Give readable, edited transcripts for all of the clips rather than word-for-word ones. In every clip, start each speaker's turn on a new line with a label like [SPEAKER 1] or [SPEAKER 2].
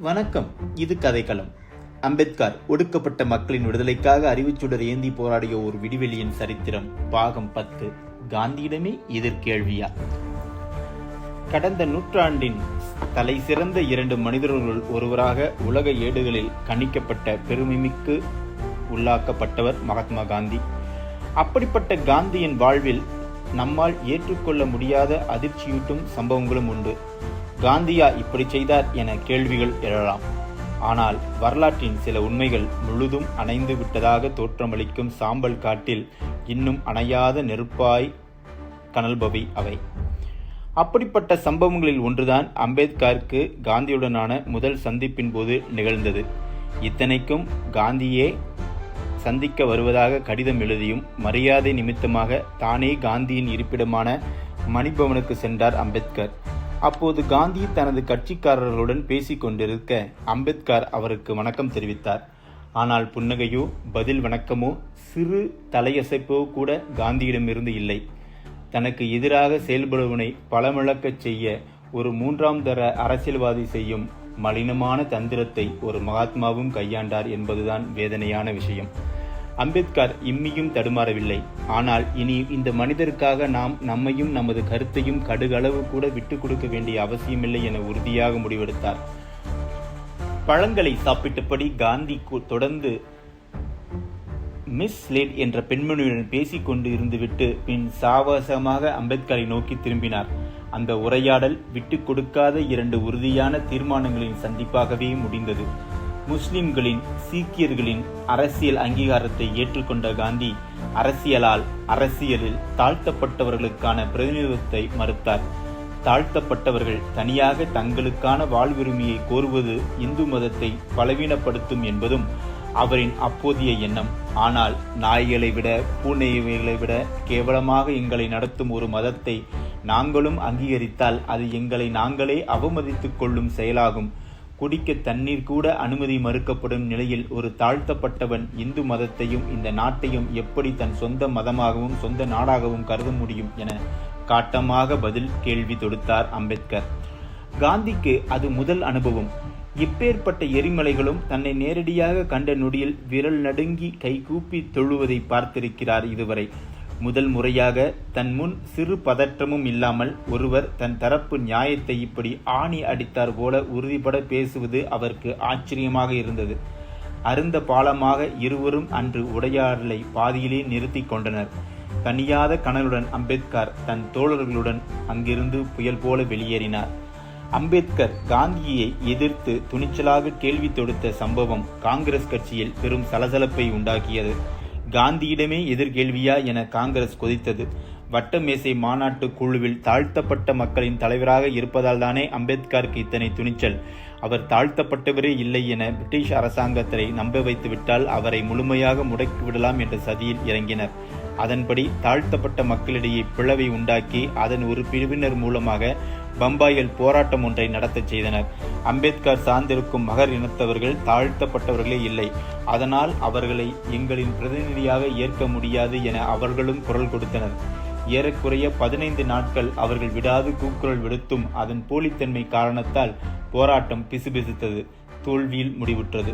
[SPEAKER 1] வணக்கம். இது கதைக்களம். அம்பேத்கர் ஒடுக்கப்பட்ட மக்களின் விடுதலைக்காக அறிவுச்சுடர் ஏந்தி போராடிய ஒரு விடிவெளியின் சரித்திரம். பாகம் 10. காந்தியிடமே எதிர்கேள்வியா? கடந்த நூற்றாண்டின் தலை சிறந்த 2 மனிதர்களுள் ஒருவராக உலக ஏடுகளில் கணிக்கப்பட்ட பெருமைமிக்கு உள்ளாக்கப்பட்டவர் மகாத்மா காந்தி. அப்படிப்பட்ட காந்தியின் வாழ்வில் நம்மால் ஏற்றுக்கொள்ள முடியாத அதிர்ச்சியூட்டும் சம்பவங்களும் உண்டு. காந்தியா இப்படி செய்தார் என கேள்விகள் எழலாம். ஆனால் வரலாற்றின் சில உண்மைகள் முழுதும் அணைந்து விட்டதாக தோற்றமளிக்கும் சாம்பல் காட்டில் இன்னும் அணையாத நெருப்பாய் கனல்பவை அவை. அப்படிப்பட்ட சம்பவங்களில் ஒன்றுதான் அம்பேத்கருக்கு காந்தியுடனான முதல் சந்திப்பின் போது நிகழ்ந்தது. இத்தனைக்கும் காந்தியே சந்திக்க வருவதாக கடிதம் எழுதியும் மரியாதை நிமித்தமாக தானே காந்தியின் இருப்பிடமான மணிபவனுக்கு சென்றார் அம்பேத்கர். அப்போது காந்தி தனது கட்சிக்காரர்களுடன் பேசிக் கொண்டிருக்க அம்பேத்கர் அவருக்கு வணக்கம் தெரிவித்தார். ஆனால் புன்னகையோ பதில் வணக்கமோ சிறு தலையசைப்போ கூட காந்தியிடமிருந்து இல்லை. தனக்கு எதிராக செயல்படுவனை பலமிழக்கச் செய்ய ஒரு 3ஆம் தர அரசியல்வாதி செய்யும் மலினமான தந்திரத்தை ஒரு மகாத்மாவும் கையாண்டார் என்பதுதான் வேதனையான விஷயம். அம்பேத்கர் இம்மியும் தடுமாறவில்லை. ஆனால் இனி இந்த மனிதருக்காக நாம் நம்மையும் நமது கருத்தையும் கடுகளவு கூட விட்டுக் கொடுக்க வேண்டிய அவசியமில்லை என உறுதியாக முடிவெடுத்தார். பழங்களை சாப்பிட்டபடி காந்தி தொடர்ந்து மிஸ் லேட் என்ற பெண்மணியுடன் பேசிக் கொண்டு இருந்துவிட்டு பின் சாவசமாக அம்பேத்கரை நோக்கி திரும்பினார். அந்த உரையாடல் விட்டுக் கொடுக்காத 2 உறுதியான தீர்மானங்களின் சந்திப்பாகவே முடிந்தது. முஸ்லிம்களின் சீக்கியர்களின் அரசியல் அங்கீகாரத்தை ஏற்றுக்கொண்ட காந்தி அரசியலில் தாழ்த்தப்பட்டவர்களுக்கான பிரதிநிதித்துவத்தை மறுத்தார். தாழ்த்தப்பட்டவர்கள் தனியாக தங்களுக்கான வாழ்வுரிமையை கோருவது இந்து மதத்தை பலவீனப்படுத்தும் என்பதும் அவரின் அப்போதைய எண்ணம். ஆனால் நாய்களை விட பூனைகளை விட கேவலமாக எங்களை நடத்தும் ஒரு மதத்தை நாங்களும் அங்கீகரித்தால் அது எங்களை நாங்களே அவமதித்துக் கொள்ளும் செயலாகும். குடிக்க தண்ணீர் கூட அனுமதி மறுக்கப்படும் நிலையில் ஒரு தாழ்த்தப்பட்டவன் இந்து மதத்தையும் இந்த நாட்டையும் எப்படி தன் சொந்த மதமாகவும் சொந்த நாடாகவும் கருத முடியும் என காட்டமாக பதில் கேள்வி தொடுத்தார் அம்பேத்கர். காந்திக்கு அது முதல் அனுபவம். இப்பேற்பட்ட எரிமலைகளும் தன்னை நேரடியாக கண்ட நொடியில் விரல் நடுங்கி கைகூப்பி தொழுவதை பார்த்திருக்கிறார் இதுவரை. முதல் முறையாக தன் முன் சிறு பதற்றமும் இல்லாமல் ஒருவர் தன் தரப்பு நியாயத்தை இப்படி ஆணி அடித்தார் போல உறுதிபட பேசுவது அவருக்கு ஆச்சரியமாக இருந்தது. அருந்த பாலமாக இருவரும் அன்று உரையாடலை பாதியிலே நிறுத்தி கொண்டனர். தனியாத கனலுடன் அம்பேத்கர் தன் தோழர்களுடன் அங்கிருந்து புயல் போல வெளியேறினார். அம்பேத்கர் காந்தியை எதிர்த்து துணிச்சலாக கேள்வி தொடுத்த சம்பவம் காங்கிரஸ் கட்சியில் பெரும் சலசலப்பை உண்டாக்கியது. காந்தியிடமே எதிர்கேள்வியா என காங்கிரஸ் கொதித்தது. வட்ட மேசை மாநாட்டு குழுவில் தாழ்த்தப்பட்ட மக்களின் தலைவராக இருப்பதால் தானே அம்பேத்கருக்கு இத்தனை துணிச்சல். அவர் தாழ்த்தப்பட்டவரே இல்லை என பிரிட்டிஷ் அரசாங்கத்தை நம்ப வைத்துவிட்டால் அவரை முழுமையாக முடக்கிவிடலாம் என்ற சதியில் இறங்கினர். அதன்படி தாழ்த்தப்பட்ட மக்களிடையே பிளவை உண்டாக்கி அதன் ஒரு பிரிவினர் மூலமாக பம்பாயில் போராட்டம் ஒன்றை நடத்தச் செய்தனர். அம்பேத்கர் சார்ந்திருக்கும் மகர் இனத்தவர்கள் தாழ்த்தப்பட்டவர்களே இல்லை, அதனால் அவர்களை எங்களின் பிரதிநிதியாக ஏற்க முடியாது என அவர்களும் குரல் கொடுத்தனர். ஏறக்குறைய 15 நாட்கள் அவர்கள் விடாது கூக்குரல் விடுத்தும் அதன் போலித்தன்மை காரணத்தால் போராட்டம் பிசுபிசுத்தது, தோல்வியில் முடிவுற்றது.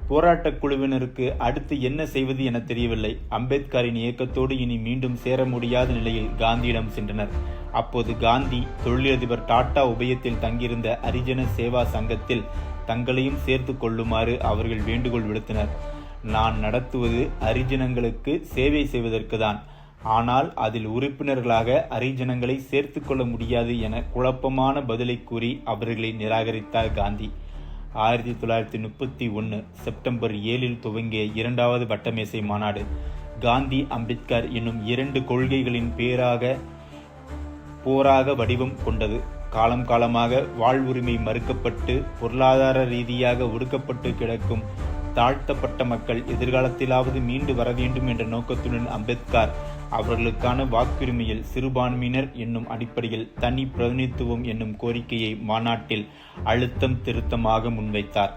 [SPEAKER 1] போராட்டக் குழுவினருக்கு அடுத்து என்ன செய்வது என தெரியவில்லை. அம்பேத்கரின் இயக்கத்தோடு இனி மீண்டும் சேர முடியாத நிலையில் காந்தியிடம் சென்றனர். அப்போது காந்தி தொழிலதிபர் டாடா உபயத்தில் தங்கியிருந்த அரிஜன சேவா சங்கத்தில் தங்களையும் சேர்த்து கொள்ளுமாறு அவர்கள் வேண்டுகோள் விடுத்தனர். நான் நடத்துவது அரிஜனங்களுக்கு சேவை செய்வதற்கு தான், ஆனால் அதில் உறுப்பினர்களாக அரிஜனங்களை சேர்த்து கொள்ள முடியாது என குழப்பமான பதிலை கூறி அவர்களை நிராகரித்தார் காந்தி. 1931 செப்டம்பர் 7 துவங்கிய 2வது வட்டமேசை மாநாடு காந்தி அம்பேத்கர் என்னும் 2 கொள்கைகளின் போராக வடிவம் கொண்டது. காலம் காலமாக வாழ்வுரிமை மறுக்கப்பட்டு பொருளாதார ரீதியாக ஒடுக்கப்பட்டு கிடக்கும் தாழ்த்தப்பட்ட மக்கள் எதிர்காலத்திலாவது மீண்டு வர வேண்டும் என்ற நோக்கத்துடன் அம்பேத்கர் அவர்களுக்கான வாக்குரிமையில் சிறுபான்மையினர் என்னும் அடிப்படையில் தனி பிரதிநிதித்துவம் என்னும் கோரிக்கையை மாநாட்டில் அழுத்தம் திருத்தமாக முன்வைத்தார்.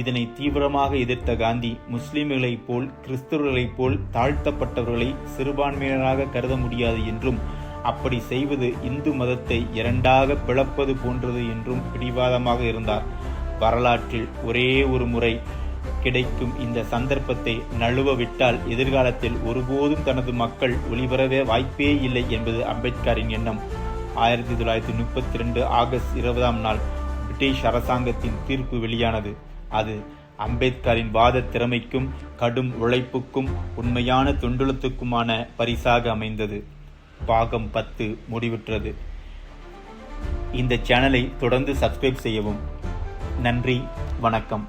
[SPEAKER 1] இதனை தீவிரமாக எதிர்த்த காந்தி முஸ்லிம்களைப் போல் கிறிஸ்தவர்களைப் போல் தாழ்த்தப்பட்டவர்களை சிறுபான்மையினராக கருத முடியாது என்றும் அப்படி செய்வது இந்து மதத்தை இரண்டாக பிளப்பது போன்றது என்றும் பிடிவாதமாக இருந்தார். வரலாற்றில் ஒரே ஒரு முறை கிடைக்கும் இந்த சந்தர்ப்பத்தை நழுவ விட்டால் எதிர்காலத்தில் ஒருபோதும் தனது மக்கள் ஒளிபரவே வாய்ப்பே இல்லை என்பது அம்பேத்கரின் எண்ணம். 1932 ஆகஸ்ட் 20 பிரிட்டிஷ் அரசாங்கத்தின் தீர்ப்பு வெளியானது. அது அம்பேத்கரின் வாத திறமைக்கும் கடும் உழைப்புக்கும் உண்மையான தொண்டுலத்துக்குமான பரிசாக அமைந்தது. பாகம் 10 முடிவுற்றது. இந்த சேனலை தொடர்ந்து சப்ஸ்கிரைப் செய்யவும். நன்றி, வணக்கம்.